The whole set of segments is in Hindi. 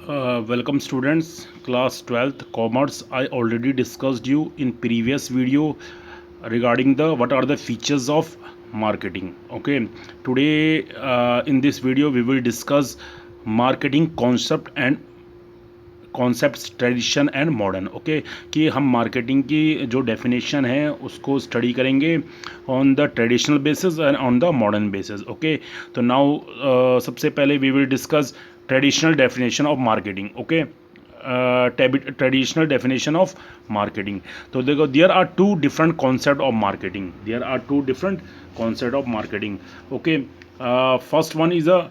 Welcome students, class 12th commerce. I already discussed you in previous video regarding the what are the features of marketing. Okay, today in this video we will discuss marketing concept and concept tradition and modern. Okay, कि हम मार्केटिंग की जो डेफिनेशन है उसको स्टडी करेंगे on the traditional basis and on the modern basis. Okay, तो नाउ सबसे पहले we will discuss traditional definition of marketing. Okay, traditional definition of marketing. तो देखो, there are two different concept of marketing. There are two different concept of marketing. Okay, first one is a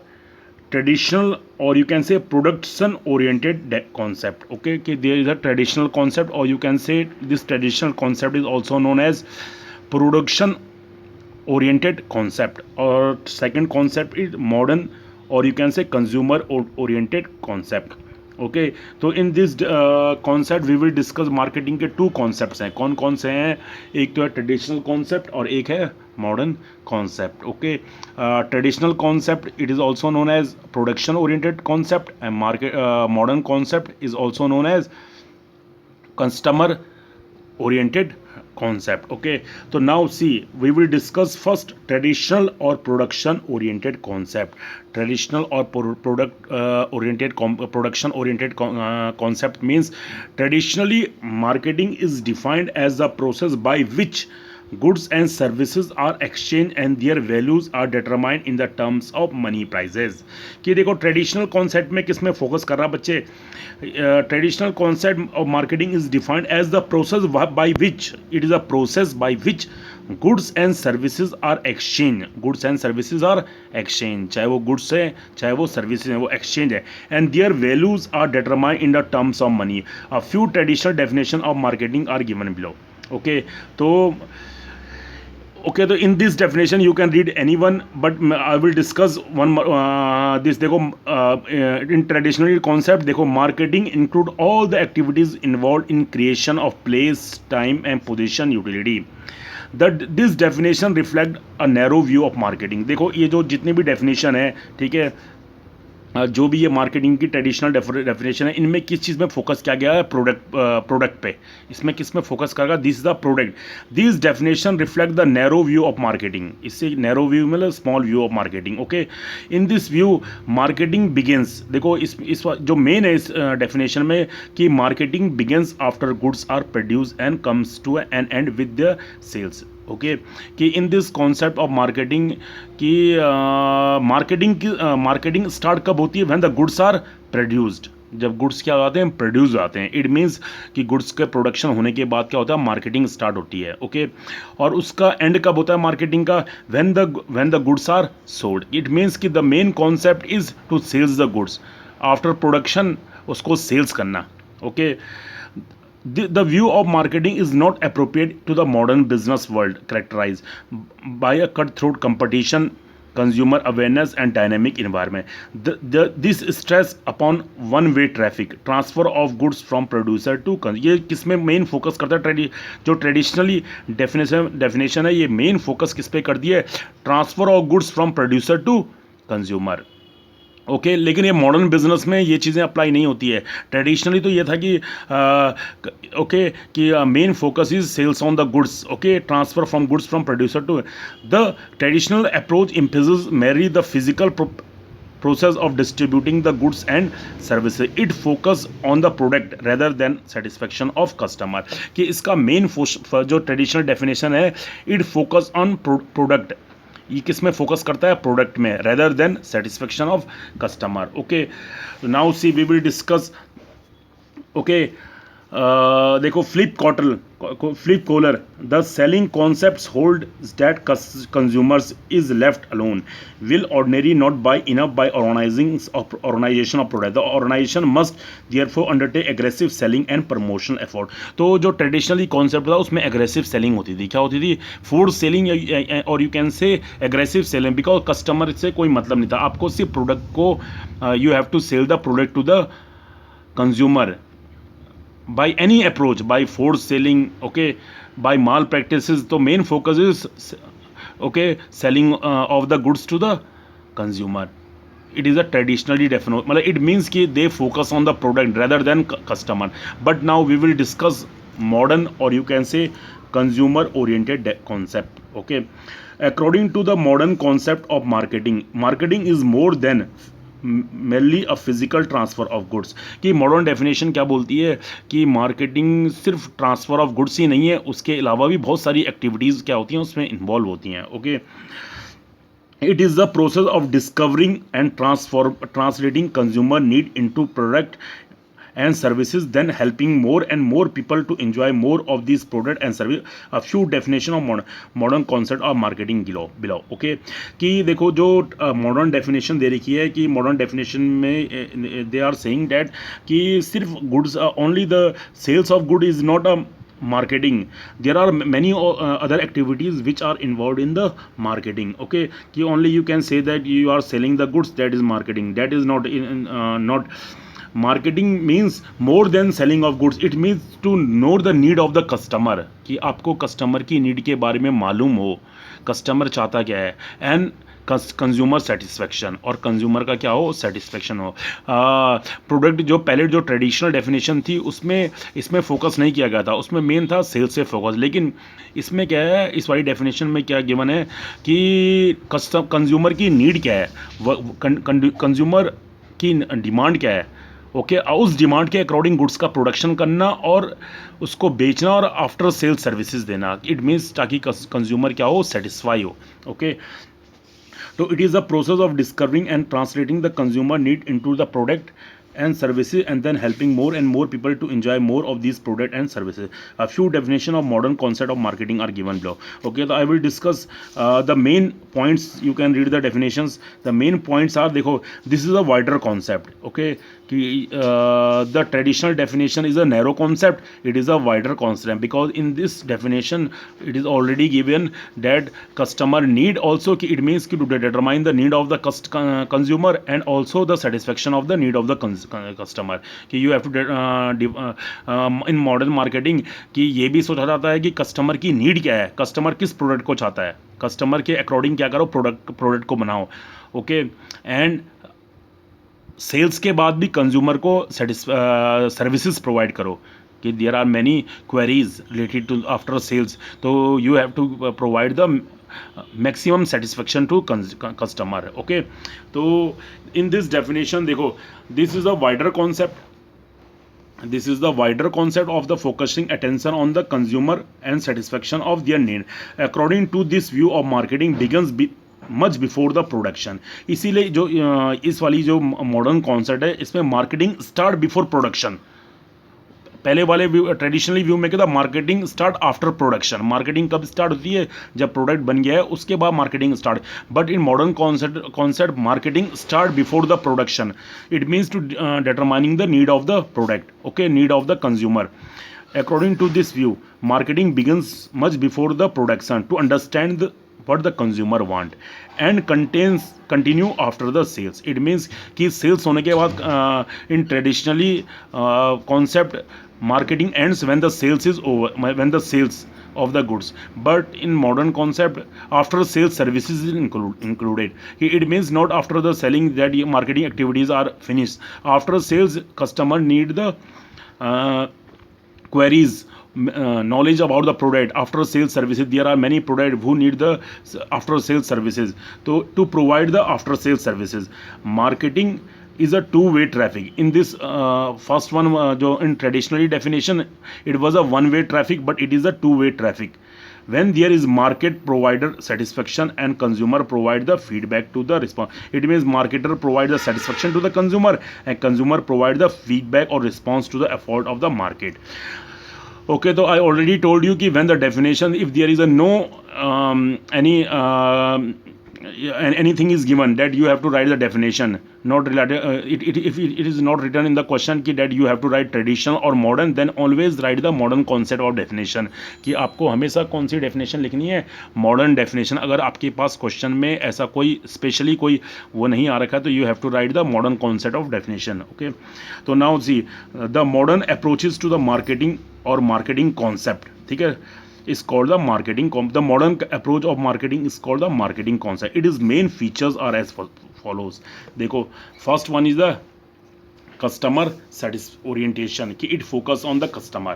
traditional, or you can say production oriented concept. Okay, okay, there is a traditional concept, or you can say this traditional concept is also known as production oriented concept. Or second concept is modern, or you can say consumer oriented concept. Okay, तो in this concept we will discuss marketing के टू कॉन्सेप्ट्स हैं. कौन कौन से हैं? एक तो है ट्रेडिशनल कॉन्सेप्ट और एक है modern concept. Okay, traditional concept it is also known as production oriented concept, and modern concept is also known as customer oriented concept. Okay, so now see, we will discuss first traditional or production oriented concept. Traditional or product oriented production oriented concept means traditionally marketing is defined as the process by which goods and services are exchanged and their values are determined in the terms of money prices. कि देखो, ट्रेडिशनल कॉन्सेप्ट में किस में फोकस कर रहा बच्चे? Traditional concept of marketing is defined as the process by which, it is a process by which goods and services are exchange. Goods and services are exchange, चाहे वो गुड्स है चाहे वो सर्विसेज है, वो एक्सचेंज है. And their values are determined in the terms of money. A few traditional definition of marketing are given below. Okay, तो in this definition you can read any one, but I will discuss one this. देखो, in traditional concept देखो, marketing include all the activities involved in creation of place, time and position utility. This definition reflect a narrow view of marketing. देखो, ये जो जितनी भी definition है, ठीक है, जो भी ये मार्केटिंग की ट्रेडिशनल डेफिनेशन है, इनमें किस चीज़ में फोकस किया गया है? प्रोडक्ट पे. इसमें किस में फोकस करेगा? This is the product. This definition reflect the narrow view of marketing. इससे नैरो व्यू मतलब small view of marketing. Okay, in this view marketing begins. देखो, इस जो मेन है इस डेफिनेशन में, कि marketing begins after goods are produce and comes to an end with the sales. Okay, कि in this concept of marketing की मार्केटिंग स्टार्ट कब होती है? When the goods are produced. जब गुड्स क्या आते हैं? प्रोड्यूस आते हैं. इट मीन्स कि गुड्स के प्रोडक्शन होने के बाद क्या होता है? मार्केटिंग स्टार्ट होती है. ओके, और उसका एंड कब होता है मार्केटिंग का? When the goods are sold. It means कि the main concept is to sales the goods. After production उसको सेल्स करना. Okay, the view of marketing is not appropriate to the modern business world characterized by a cutthroat competition, consumer awareness and dynamic environment. This stress upon one way traffic transfer of goods from producer to ये किस में मेन फोकस करता है? जो ट्रेडिशनली डेफिनेशन है, ये मेन फोकस किस पे कर दिया है? Transfer of goods from producer to consumer. Okay, लेकिन ये मॉडर्न बिजनेस में ये चीज़ें अप्लाई नहीं होती है. ट्रेडिशनली तो ये था कि ओके, कि main focus is sales on the goods. Okay, transfer from goods from producer to. The traditional approach emphasis merely the physical process of distributing the goods and services. It focus on the product rather than satisfaction of customer. कि इसका मेन जो ट्रेडिशनल डेफिनेशन है, इट फोकस ऑन प्रोडक्ट. ये किस में फोकस करता है? प्रोडक्ट में, rather than satisfaction of customer. Okay, now see we will discuss. Okay, देखो, Philip Kotler the selling concepts hold that consumers is left alone will ordinary not buy enough by organisation of product. The organisation must therefore undertake aggressive selling and promotion effort. तो जो ट्रेडिशनली कॉन्सेप्ट था उसमें एग्रेसिव सेलिंग होती थी. क्या होती थी? फूड सेलिंग, और you can say aggressive selling, because customer से कोई मतलब नहीं था. आपको सिर्फ प्रोडक्ट को you have to sell the product to the consumer by any approach, by forced selling, okay, by malpractices. तो main focus is okay selling of the goods to the consumer. it is a traditionally defined, मतलब it means कि they focus on the product rather than customer. But now we will discuss modern, or you can say consumer oriented concept. Okay, according to the modern concept of marketing, marketing is more than merely a physical transfer of goods. कि मॉडर्न डेफिनेशन क्या बोलती है कि मार्केटिंग सिर्फ ट्रांसफ़र ऑफ गुड्स ही नहीं है, उसके अलावा भी बहुत सारी एक्टिविटीज़ क्या होती हैं उसमें इन्वॉल्व होती हैं. Okay, it is the process of discovering and translating consumer need into product and services, then helping more and more people to enjoy more of these product and service. A few definition of modern concept of marketing below. Okay, कि देखो जो मॉडर्न डेफिनेशन दे रखी है कि मॉडर्न डेफिनेशन में दे आर सेइंग दैट कि सिर्फ goods, only the sales of good is not a marketing. There are many other activities which are involved in the marketing. Okay, कि only you can say that you are selling the goods, that is marketing. That is not marketing. Means more than selling of goods, it means to know the need of the customer, कि आपको कस्टमर की नीड के बारे में मालूम हो, कस्टमर चाहता क्या है, एंड कंज्यूमर सेटिस्फेक्शन, और कंज्यूमर का क्या हो, सेटिस्फेक्शन हो. प्रोडक्ट जो पहले जो ट्रेडिशनल डेफिनेशन थी उसमें इसमें फोकस नहीं किया गया था, उसमें मेन था सेल्स से फोकस. लेकिन इसमें क्या है, इस वाली डेफिनेशन में क्या गिवन है कि कंज्यूमर की नीड क्या है, कंज्यूमर की डिमांड क्या है. ओके, उस डिमांड के अकॉर्डिंग गुड्स का प्रोडक्शन करना और उसको बेचना और आफ्टर सेल सर्विसेज देना. इट मीन्स ताकि कंज्यूमर क्या हो, सेटिस्फाई हो. Okay, so it is a process of discovering and translating the consumer need into the product and services, and then helping more and more people to enjoy more of these product and services. A few definition of modern concept of marketing are given below. Okay, so I will discuss the main points. You can read the definitions. The main points are, देखो, this is a wider concept. Okay, कि the traditional definition is a narrow concept, it is a wider concept, because in this definition it is already given that customer need also, कि it means कि to determine the need of the consumer and also the satisfaction of the need of the customer. कि you have to in modern marketing कि ये भी सोचा जाता है कि कस्टमर की नीड क्या है, कस्टमर किस प्रोडक्ट को चाहता है, कस्टमर के अकॉर्डिंग क्या करो, प्रोडक्ट को बनाओ. ओके, एंड सेल्स के बाद भी कंज्यूमर को सर्विसेज प्रोवाइड करो, कि there are many queries related to after sales, तो you have to provide the maximum satisfaction to customer. Okay, तो इन दिस डेफिनेशन देखो, this is a wider concept. This is the wider concept of the focusing attention on the consumer and satisfaction of their need. According to this view of marketing begins much before the production. इसीलिए जो इस वाली जो मॉडर्न कॉन्सेप्ट है, इसमें मार्केटिंग स्टार्ट बिफोर प्रोडक्शन. पहले वाले व्यू, ट्रेडिशनली व्यू में क्या था, marketing start after production. Marketing कब स्टार्ट होती है, जब प्रोडक्ट बन गया है उसके बाद marketing start. But in modern concept marketing start before the production. It means to determining the need of the product. Okay, need of the consumer. According to this view, marketing begins much before the production to understand what the consumer want and continue after the sales. It means कि sales होने के बाद in traditionally concept marketing ends when the sales is over, when the sales of the goods. But in modern concept, after sales services is included. It means not after the selling that marketing activities are finished. After sales, customer need the queries, knowledge about the product. After sales services, there are many products who need the after sales services, to provide the after sales services. Marketing is a two-way traffic. In this first one, jo in traditionally definition it was a one-way traffic, but it is a two-way traffic. When there is market provider satisfaction and consumer provide the feedback to the response. It means marketer provide the satisfaction to the consumer and consumer provide the feedback or response to the effort of the market. Okay, so I already told you कि when the definition, if there is a no anything is given, that you have to write the definition, not related. If it is not written in the question कि that you have to write traditional or modern, then always write the modern concept of definition. कि आपको हमेशा कौन सी definition लिखनी है, modern definition. अगर आपके पास question में ऐसा कोई स्पेशली कोई वो नहीं आ रखा है, तो you have to write the modern concept of definition. Okay, तो now see the modern approaches to the marketing or marketing concept. ठीक है, is called the marketing. The modern approach of marketing is called the marketing concept. Its main features are as follows. देखो, first one is the customer orientation, कि it focus on the customer.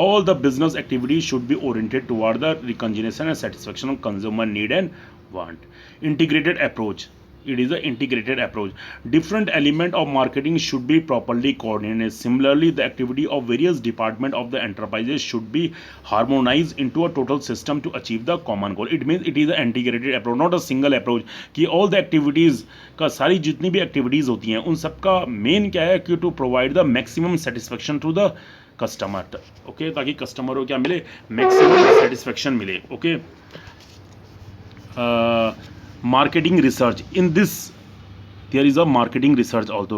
All the business activities should be oriented toward the recognition and satisfaction of consumer need and want. Integrated approach, it is an integrated approach. Different element of marketing should be properly coordinated. Similarly, the activity of various department of the enterprises should be harmonized into a total system to achieve the common goal. It means it is an integrated approach, not a single approach, कि all the activities का सारी जितनी भी एक्टिविटीज़ होती हैं उन सबका मेन क्या है कि to provide the maximum satisfaction to the customer. Okay, ताकि कस्टमर को क्या मिले, मैक्सिमम सेटिस्फेक्शन मिले. Okay, marketing research, in this there is a marketing research also.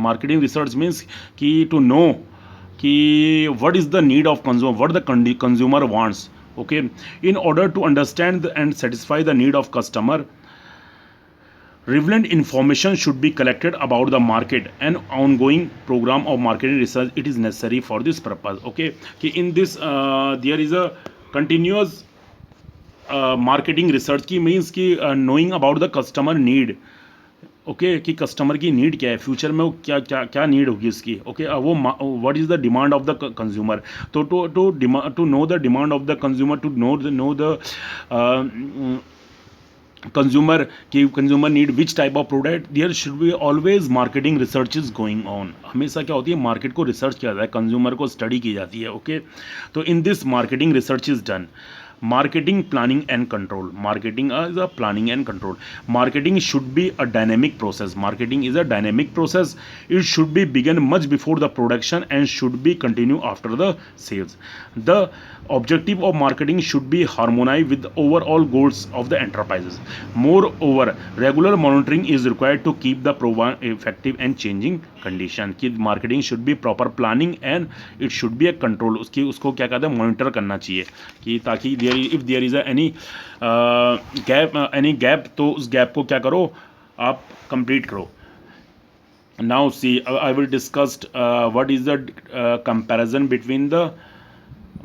Marketing research means कि to know कि what is the need of consumer, what the consumer wants. Okay, in order to understand and satisfy the need of customer, relevant information should be collected about the market. An ongoing program of marketing research it is necessary for this purpose. Okay, कि in this there is a continuous marketing research की मीन्स कि knowing about the customer need. Okay, कि कस्टमर की नीड क्या है, फ्यूचर में वो क्या क्या क्या नीड होगी उसकी. ओके, वो what is the demand of the consumer. तो to know the demand of the consumer, to know the consumer की consumer need which type of product, there should be always marketing research is going on. हमेशा क्या होती है, मार्केट को रिसर्च किया जाता है, कंज्यूमर को स्टडी की जाती है. ओके, तो in this marketing research is done. Marketing planning and control. Marketing is a planning and control. Marketing should be a dynamic process. Marketing is a dynamic process. It should be begin much before the production and should be continue after the sales. The objective of marketing should be harmonized with the overall goals of the enterprises. Moreover, regular monitoring is required to keep the program effective and changing condition. कि marketing should be proper planning and it should be a control. उसको क्या कहते हैं, मॉनिटर करना चाहिए कि ताकि if there is any gap तो उस गैप को क्या करो, आप कंप्लीट करो. Now see, I will discuss what is the comparison between the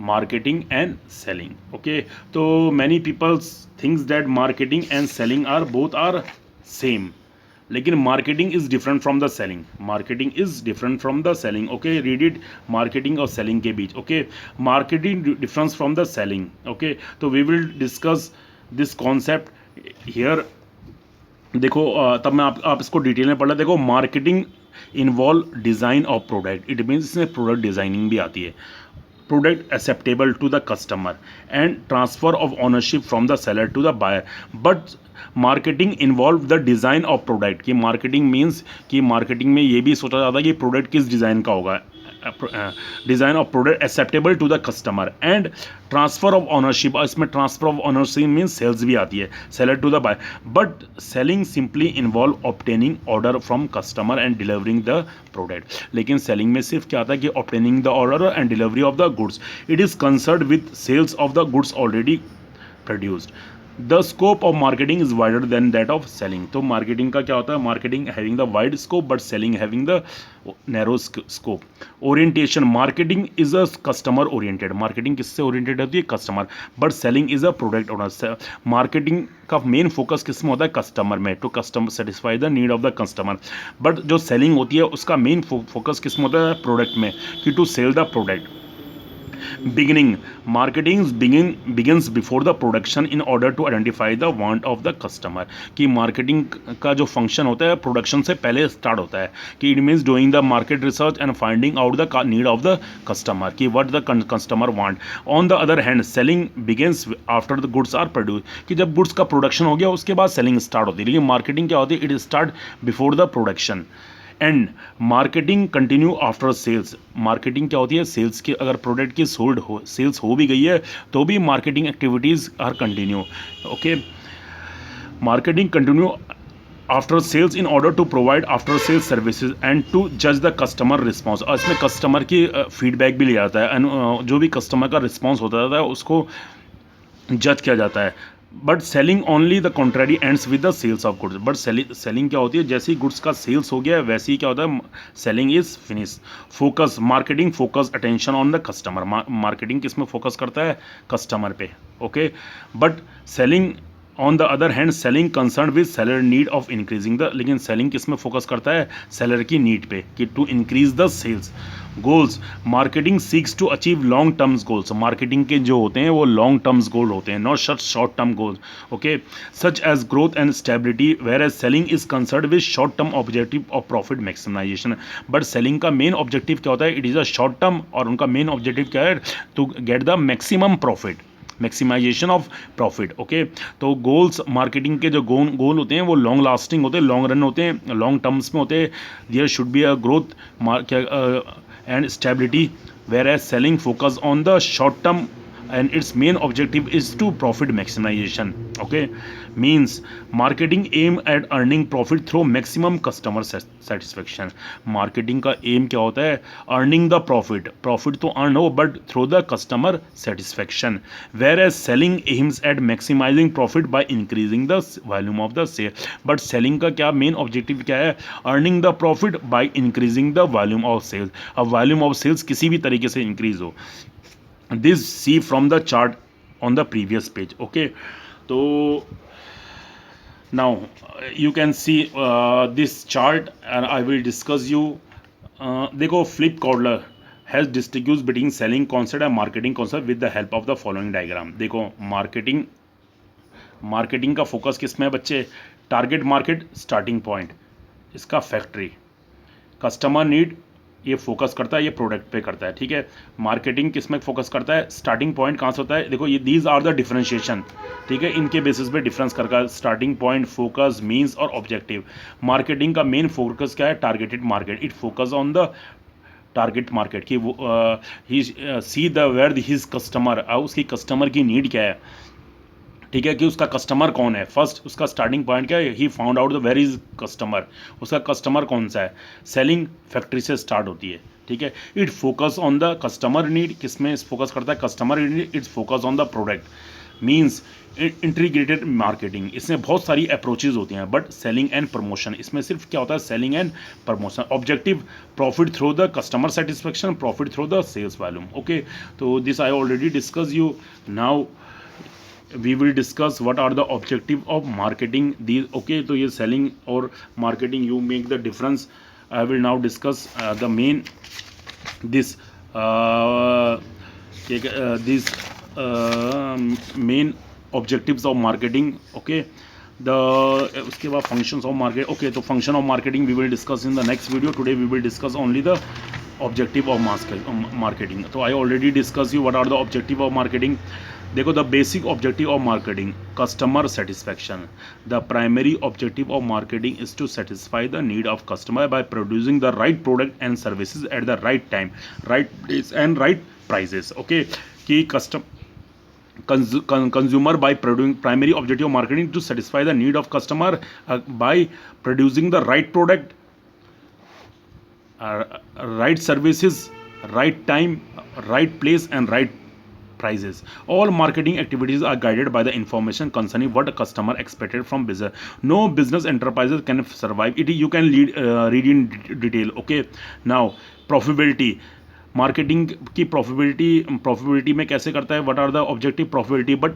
marketing and selling. Okay, so many people thinks that marketing and selling are both are same, लेकिन marketing is different from the selling. Marketing is different from the selling. Okay, read it, marketing और सेलिंग के बीच. Okay, marketing difference from the selling. Okay, तो we will discuss this concept here. देखो, तब मैं आप इसको डिटेल में पढ़ लें. देखो, marketing involve design of product. It means इसमें प्रोडक्ट डिज़ाइनिंग भी आती है. Product acceptable to the customer and transfer of ownership from the seller to the buyer. But marketing involve the design of product. की मार्केटिंग मीन्स कि मार्केटिंग में ये भी सोचा जाता है कि प्रोडक्ट किस डिज़ाइन का होगा. Design of product acceptable to the customer and transfer of ownership. इसमें transfer of ownership means sales भी आती है, seller to the buy. But selling simply involve obtaining order from customer and delivering the product. लेकिन सेलिंग में सिर्फ क्या आता है कि obtaining the order and delivery of the goods. It is concerned with sales of the goods already produced. The scope of marketing is wider than that of selling. तो मार्केटिंग का क्या होता है, marketing having the wide scope but selling having the narrow scope. Orientation, marketing is a customer oriented. Marketing किससे ओरिएंटेड होती है, customer. But selling is a product owner. Marketing का मेन फोकस किस में होता है, कस्टमर में, to customer satisfy the need of the customer. But जो सेलिंग होती है उसका मेन फोकस किस में होता है, प्रोडक्ट में, कि to sell the product. Beginning, marketing begins before the production in order to identify the want of the customer. कि मार्केटिंग का जो फंक्शन होता है प्रोडक्शन से पहले स्टार्ट होता है. कि it means doing the market research and finding out the need of the customer, कि what the customer want. On the other hand, selling begins after the goods are produce. कि जब गुड्स का प्रोडक्शन हो गया उसके बाद सेलिंग स्टार्ट होती है. लेकिन मार्केटिंग क्या होती है, it start before the production and marketing continue after sales. Marketing क्या होती है, सेल्स की अगर प्रोडक्ट की सेल्स हो भी गई है तो भी marketing activities are continue. Okay, marketing continue after sales in order to provide after sales services and to जज द कस्टमर रिस्पॉन्स. और इसमें कस्टमर की फीडबैक भी लिया जाता है एंड जो भी कस्टमर का रिस्पॉन्स होता है उसको जज किया जाता है. But selling only the contrary ends with the sales of goods. But selling क्या होती है, जैसे ही गुड्स का सेल्स हो गया वैसे ही क्या होता है, selling is finish. Focus, marketing focus attention on the customer. Marketing किस में फोकस करता है, कस्टमर पे. Okay, but selling on the other hand selling concern with seller need of increasing the, लेकिन सेलिंग किस में फोकस करता है, सेलर की नीड पे कि to increase the sales. Goals, marketing seeks to achieve long terms goals, marketing के जो होते हैं वो लॉन्ग टर्म्स गोल होते हैं, not short term goals, okay, such as growth and stability, whereas selling is concern with short term objective of profit maximisation. But selling का मेन ऑब्जेक्टिव क्या होता है, it is a short term, और उनका मेन ऑब्जेक्टिव क्या है, to get the maximum profit, maximisation of profit, okay. तो गोल्स, मार्केटिंग के जो गोल होते हैं वो लॉन्ग लास्टिंग होते हैं, लॉन्ग रन होते हैं, लॉन्ग टर्म्स में होते हैं। There should be a growth and stability, whereas selling focus on the short term and its main objective is to profit maximization, okay, means marketing aim at earning profit through maximum customer satisfaction। marketing का aim क्या होता है, earning the profit तो earn हो but through the customer satisfaction, whereas selling aims at maximizing profit by increasing the volume of the sale। but selling का क्या main objective क्या है, earning the profit by increasing the volume of sales। अब volume of sales किसी भी तरीके से increase हो, this see from the chart on the previous page, okay। तो now you can see this chart and I will discuss you, देखो Flip Kotler has distinguished between selling concept and marketing concept with the help of the following diagram। देखो मार्केटिंग का फोकस किस में है बच्चे, टारगेट मार्केट, स्टार्टिंग पॉइंट, इसका फैक्ट्री, कस्टमर नीड ये फोकस करता है, ये प्रोडक्ट पे करता है, ठीक है। मार्केटिंग किस में फोकस करता है, स्टार्टिंग पॉइंट कहाँ से होता है, देखो ये दीज आर द डिफरेंशिएशन, ठीक है, इनके बेसिस पे डिफरेंस करता है, स्टार्टिंग पॉइंट, फोकस, मीन्स और ऑब्जेक्टिव। मार्केटिंग का मेन फोकस क्या है, targeted market, it focus on the target market की वो ही see the where his customer, उसकी कस्टमर की नीड क्या है, ठीक है, कि उसका कस्टमर कौन है, फर्स्ट उसका स्टार्टिंग पॉइंट क्या है, he found out the where is customer, उसका कस्टमर कौन सा है। सेलिंग फैक्ट्री से स्टार्ट होती है, ठीक है। It focus on the customer need, किसमें फोकस करता है, customer need, it's focus on the product. Means integrated marketing, इसमें बहुत सारी अप्रोचेज होती हैं, बट सेलिंग एंड प्रमोशन, इसमें सिर्फ क्या होता है, selling and promotion. Objective profit through the customer satisfaction, profit through the sales volume, okay. तो this I already discuss you, now we will discuss what are the objective of marketing these, okay। तो ये selling और marketing you make the difference। I will now discuss the main this main objectives of marketing, okay। the उसके बाद functions of market, okay। तो function of marketing we will discuss in the next video, today we will discuss only the objective of marketing। तो I already discussed you what are the objective of marketing। देखो the basic objective of marketing, customer satisfaction. The primary objective of marketing is to satisfy the need of customer by producing the right product and services at the right time, right place and right prices, okay. कि consumer by producing, primary objective of marketing to satisfy the need of customer by producing the right product, right services, right time, right place and right prices। all marketing activities are guided by the information concerning what a customer expected from business। no business enterprises can survive it, you can read in detail, okay। now profitability, marketing की प्रॉफिटेबिलिटी में कैसे करता है, what are the objective profitability, but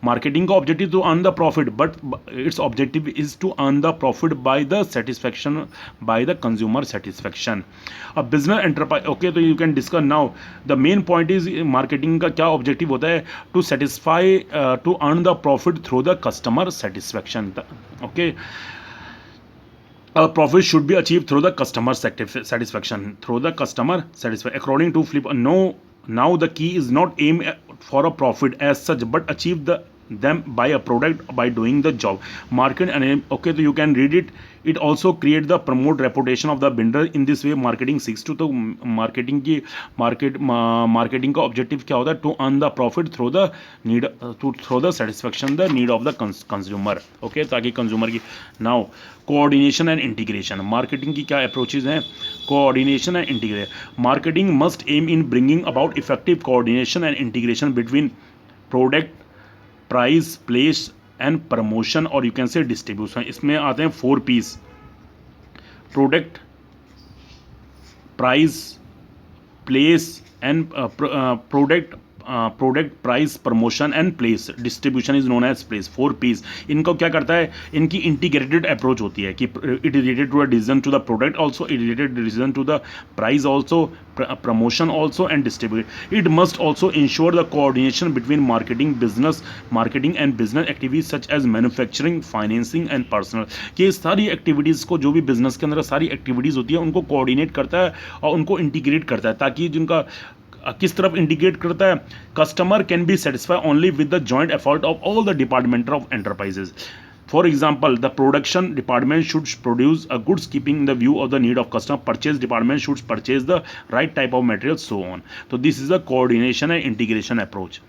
marketing का objective to earn the profit, but it's objective is to earn the profit by the satisfaction, by the consumer satisfaction. अब बिजनेस एंटरप्राइज, ओके। तो you can discuss now the main point is marketing का क्या ऑब्जेक्टिव होता है, to satisfy to earn the profit through the customer satisfaction, okay. profit should be achieved through the customer satisfaction, through the customer satisfaction according to Flip। no, now the key is not aim for a profit as such but achieve them by a product, by doing the job, market and, okay। so you can read it, it also create the promote reputation of the vendor in this way marketing seeks to। तो मार्केटिंग का ऑब्जेक्टिव क्या होता है, to earn the profit through the need, through the satisfaction the need of the consumer, okay, ताकि कंज्यूमर की। Now coordination and integration, marketing की क्या अप्रोचेज हैं, coordination and integration. Marketing must aim in bringing about effective coordination and integration between product, price, place and promotion और यू कैन से डिस्ट्रीब्यूशन। इसमें आते हैं 4 P's, product, price, place and product, product, price, promotion and place. Distribution is known as place. 4 P's. इनको क्या करता है, इनकी इंटीग्रेटेड अप्रोच होती है कि it is related to a decision to the product also, it related decision to the price also, promotion also and distribute. It must also ensure the coordination between marketing and business activities such as manufacturing, financing and personal. कि सारी एक्टिविटीज़ को, जो भी बिजनेस के अंदर सारी एक्टिविटीज़ होती है उनको कोऑर्डिनेट करता है और उनको इंटीग्रेट करता है, ताकि जिनका किस तरफ इंटीग्रेट करता है, customer can be satisfy only with the joint effort of all the department of enterprises. For example, the production department should produce a goods keeping the view of the need of customer. Purchase department should purchase the right type of material, so on. So this is a coordination and integration approach.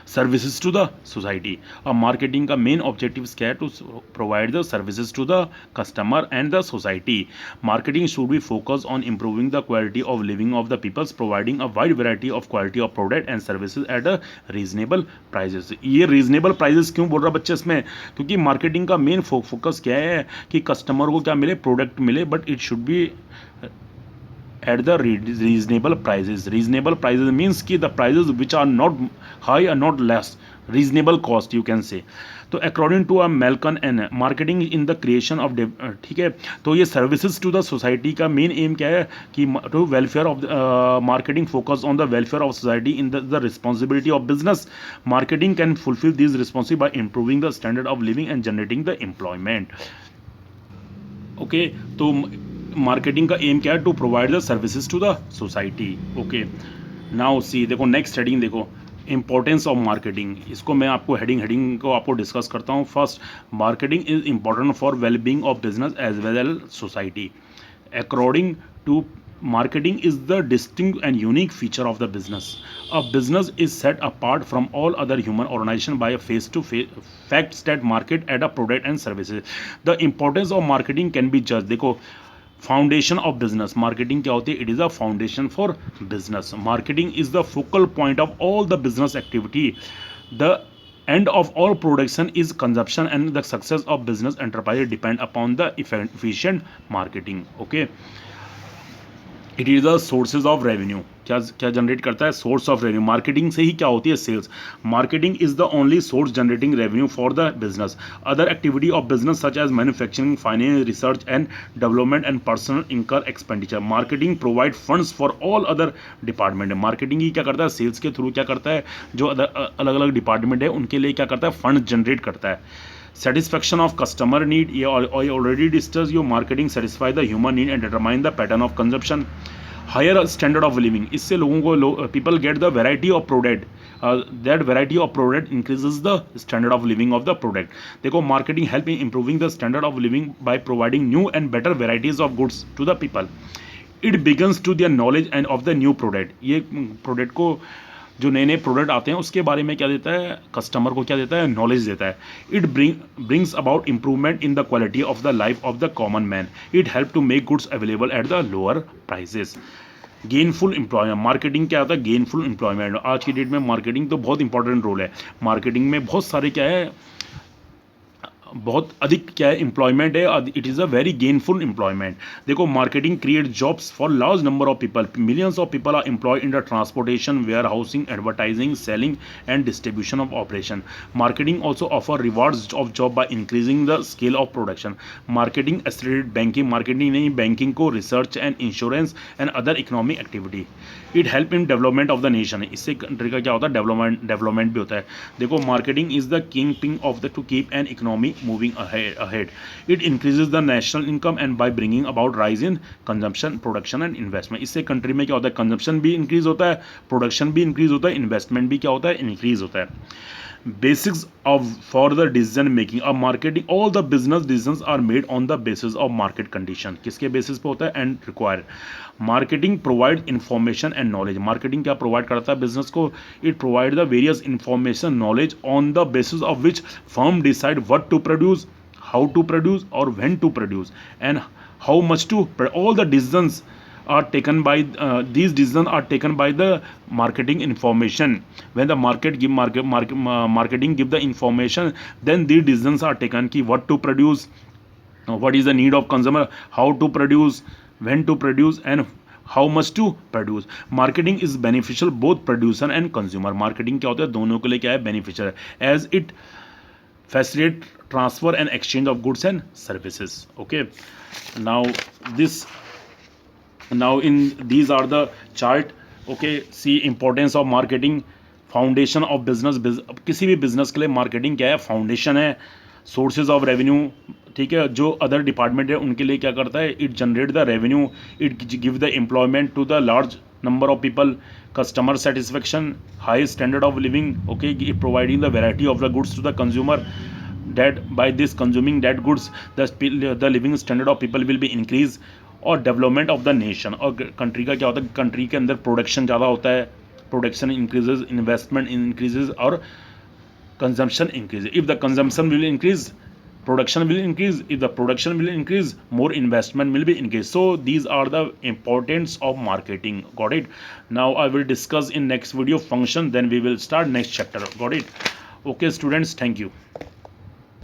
Services to the society. अब मार्केटिंग का मेन ऑब्जेक्टिव क्या है, to provide the services to the customer and the society. Marketing should be focus on improving the quality of living of the peoples, providing a wide variety of quality of product and services at a reasonable prices. ये रीजनेबल प्राइजेस क्यों बोल रहा बच्चे इसमें, क्योंकि मार्केटिंग का मेन फोकस क्या है कि कस्टमर को क्या मिले, प्रोडक्ट मिले, but it should be at the reasonable prices. Reasonable prices means कि the prices which are not high or not less, reasonable cost you can say. तो अकॉर्डिंग टू मेल्कन and marketing in the creation of, ठीक है, तो ये सर्विसेज टू द सोसाइटी का मेन एम क्या है कि to welfare of marketing focus on the welfare of society in the responsibility of business. Marketing can fulfil this responsibility by improving the standard of living and generating the employment. Okay, तो मार्केटिंग का एम क्या है, to provide the services to the society. Okay, now see, देखो नेक्स्ट हेडिंग देखो, इंपॉर्टेंस ऑफ मार्केटिंग. इसको मैं आपको हेडिंग को आपको डिस्कस करता हूँ. First, marketing is important for wellbeing of business as well as society. According to marketing is the distinct and unique feature of the business. A business is set apart from all other human organization by a face-to-face facts that market at a product and services. The importance of marketing can be judged. देखो, फाउंडेशन ऑफ बिजनेस. मार्केटिंग क्या होती है, it is a foundation for business. Marketing is the focal point of all the business activity. The end of all production is consumption and the success of business enterprise depend upon the efficient marketing. Okay, it is the sources of revenue. क्या क्या जनरेट करता है, सोर्स ऑफ रेवेन्यू. मार्केटिंग से ही क्या होती है, sales. Marketing is the only source generating revenue for the business. Other activity of business such as manufacturing, finance, research and development and personal incur expenditure. Marketing provide funds for all other department. Marketing ही क्या करता है, सेल्स के थ्रू क्या करता है, जो अलग अलग डिपार्टमेंट है उनके लिए क्या करता है, फंड जनरेट करता है. सेटिस्फैक्शन ऑफ कस्टमर नीड, ये already discuss. Your marketing satisfy the human need and determine the pattern of consumption. Higher standard of living, इससे लोगों को people get the variety of product. That variety of product increases the standard of living of the product. देखो, marketing help in improving the standard of living by providing new and better varieties of goods to the people. It begins to their knowledge and of the new product. ये प्रोडक्ट को, जो नए नए प्रोडक्ट आते हैं उसके बारे में क्या देता है, कस्टमर को क्या देता है, नॉलेज देता है. It brings about improvement in the quality of the life of the common man. It help to make goods available at the lower prices. Gainful employment. Marketing क्या होता है, गेनफुल एम्प्लॉयमेंट. आज की डेट में मार्केटिंग तो बहुत इंपॉर्टेंट रोल है. मार्केटिंग में बहुत सारे क्या है, बहुत अधिक क्या है, एम्प्लॉयमेंट है. It is a very gainful employment. देखो, marketing create jobs for large number of people. Millions of people are employed in the transportation, warehousing, advertising, selling and distribution of operation. Marketing also offer rewards of job by increasing the scale of production. Marketing assisted banking. Marketing नहीं, बैंकिंग को, research and insurance and other economic activity. It help in development of the nation. इससे कंट्री का क्या होता है, डेवलपमेंट भी होता है. देखो, marketing is the king ping of the two keep an economy moving ahead. It increases the national income and by bringing about rise in consumption, production and investment. इससे कंट्री में क्या होता है, कंजम्पशन भी इंक्रीज होता है, प्रोडक्शन भी इंक्रीज होता है, इन्वेस्टमेंट भी क्या होता है, इंक्रीज होता है. Basics of for the decision making of marketing. All the business decisions are made on the basis of market condition. किसके बेसिस पे होता है, and require. Marketing provide information and knowledge. Marketing क्या प्रोवाइड करता है बिजनेस को, it provide the various information knowledge on the basis of which firm decide what to produce, how to produce or when to produce and how much to. All the decisions are taken by these decisions are taken by the marketing information. When the marketing give the information, then these decisions are taken ki what to produce, what is the need of consumer, how to produce, when to produce and how much to produce. Marketing is beneficial both producer and consumer. Marketing क्या होता है, दोनों के लिए क्या है, बेनिफिशियल है, as it facilitate transfer and exchange of goods and services. Okay, now this now in these are the chart. Okay, see importance of marketing. Foundation of business. किसी भी बिजनेस के लिए मार्केटिंग क्या है, फाउंडेशन है, सोर्सेज ऑफ रेवेन्यू. ठीक है, जो अदर डिपार्टमेंट है उनके लिए क्या करता है, it generate the revenue, it give the employment to the large number of people, customer satisfaction, high standard of living. Okay, providing the variety of the goods to the consumer, that by this consuming that goods the living standard of people will be increase. और डेवलपमेंट ऑफ द नेशन. और कंट्री का क्या होता है, कंट्री के अंदर प्रोडक्शन ज़्यादा होता है, प्रोडक्शन इंक्रीजेज, इन्वेस्टमेंट इंक्रीजेज और consumption increases. If the consumption will increase, production will increase. If the production will increase, more investment will be increased. So these are the importance of marketing. Got it? Now I will discuss in next video function, then we will start next chapter. Got it? Okay students, thank you.